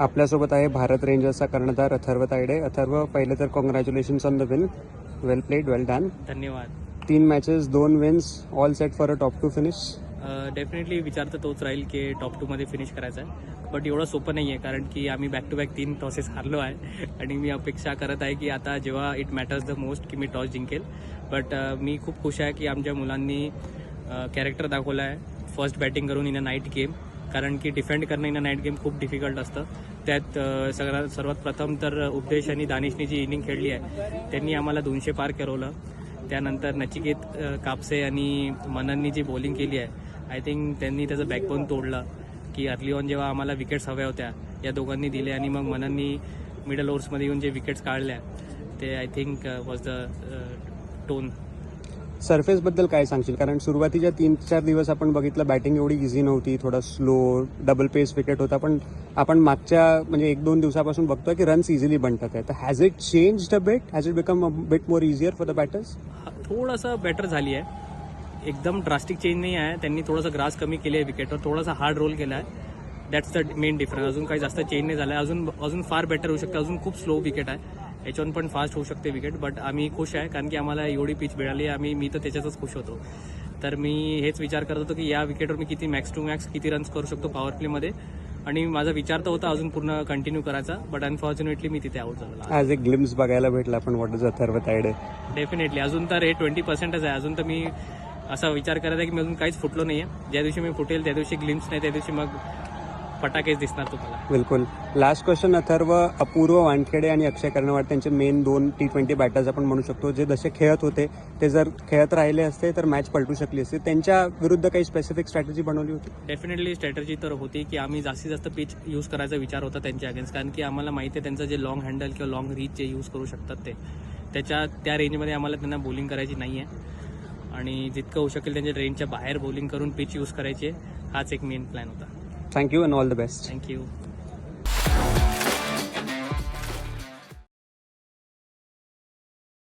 आपल्यासोबत आहे भारत रेंजर्सचा कर्णधार अथर्व तायडे. अथर्व, पहिले तर congratulations on the win. Well played, well done. धन्यवाद. 3 matches, 2 wins, all set for a top 2 finish. Definitely विचार तर तोच राहील की टॉप 2मध्ये फिनिश करायचा आहे, बट एवढं सोपं नाही आहे कारण की आम्ही बॅक टू बॅक 3 टॉसेस हारलो आहे आणि मी अपेक्षा करत आहे की आता जेव्हा इट मॅटर्स द मोस्ट की मी टॉस जिंकेल. बट मी खूप खुश आहे की आमच्या मुलांनी कॅरेक्टर दाखवला आहे फर्स्ट बॅटिंग करून इन अ नाईट गेम, कारण की डिफेंड करणं इन अ नाईट गेम खूप डिफिकल्ट असतं. त्यात सर्वात प्रथम तर उपदेश आणि दानिशनी जी इनिंग खेळली आहे त्यांनी आम्हाला 200 पार करवलं. त्यानंतर नचिकेत कापसे आणि मनननी जी बॉलिंग केली आहे, आय थिंक त्यांनी त्याचं बॅकबोन तोडलं की अर्ली ऑन जेव्हा आम्हाला विकेट्स हव्या होत्या या दोघांनी दिले आणि मग मनननी मिडल ओव्हर्समध्ये येऊन जे विकेट्स काढल्या ते I think was the tone. सरफेसबद्दल काय सांगशील? कारण सुरुवातीच्या 3-4 दिवस आपण बघितलं बॅटिंग एवढी इझी नव्हती, थोडा स्लो, डबल पेस विकेट होता, पण आपण मागच्या म्हणजे 1-2 दिवसापासून बघतोय की रन्स इझिली बनतात आहे. तर has it changed a bit? Has it become a bit more easier for the batters? थोडंसं बेटर झाली आहे, एकदम ड्रास्टिक चेंज नाही आहे. त्यांनी थोडंसं ग्रास कमी केली आहे विकेटवर, थोडासा हार्ड रोल केला आहे. That's the main difference. अजून काही जास्त चेंज नाही झाला आहे. अजून फार बेटर होऊ शकतं. अजून खूप स्लो विकेट आहे, याच्यावरून पण फास्ट होऊ शकते विकेट. बट आम्ही खुश आहे कारण की आम्हाला एवढी पिच मिळाली आहे. मी तर त्याच्यातच खुश होतो. तर मी हेच विचार करत होतो की या विकेटवर मी किती मॅक्स टू मॅक्स किती रन्स करू शकतो पॉवर प्लेमध्ये, आणि माझा विचार तर होता अजून पूर्ण कंटिन्यू करायचा, बट अनफॉर्च्युनेटली मी तिथे आउट झालो. ॲज ए ग्लिम्स बघायला भेटला आपण what is Atharva Tayde. Definitely अजून तर हे 20%च आहे. अजून तर मी असा विचार करत आहे की मी अजून काहीच फुटलो नाही आहे. ज्या दिवशी मी फुटेल त्या दिवशी ग्लिम्स नाही, त्या दिवशी मग फटाकेच दिसणार तुम्हाला. बिलकुल. लास्ट क्वेश्चन अथर्व, अपूर्व वानखेडे आणि अक्षय कर्णवाड त्यांचे मेन 2 T20 बॅटर्स आपण म्हणू शकतो, जे जसे खेळत होते ते जर खेळत राहिले असते तर मॅच पलटू शकली असते. त्यांच्या विरुद्ध काही स्पेसिफिक स्ट्रॅटेजी बनवली होती? डेफिनेटली स्ट्रॅटेजी तर होती की आम्ही जास्तीत जास्त पिच यूज करायचा विचार होता त्यांच्या अगेन्स्ट, कारण की आम्हाला माहिती आहे त्यांचं जे लॉंग हँडल किंवा लॉंग रीच जे यूज करू शकतात त्या रेंजमध्ये आम्हाला त्यांना बॉलिंग करायची नाही आहे, आणि जितकं होऊ शकेल त्यांच्या रेंजच्या बाहेर बॉलिंग करून पिच यूज करायची आहे. हाच एक मेन प्लॅन होता. Thank you and all the best. Thank you.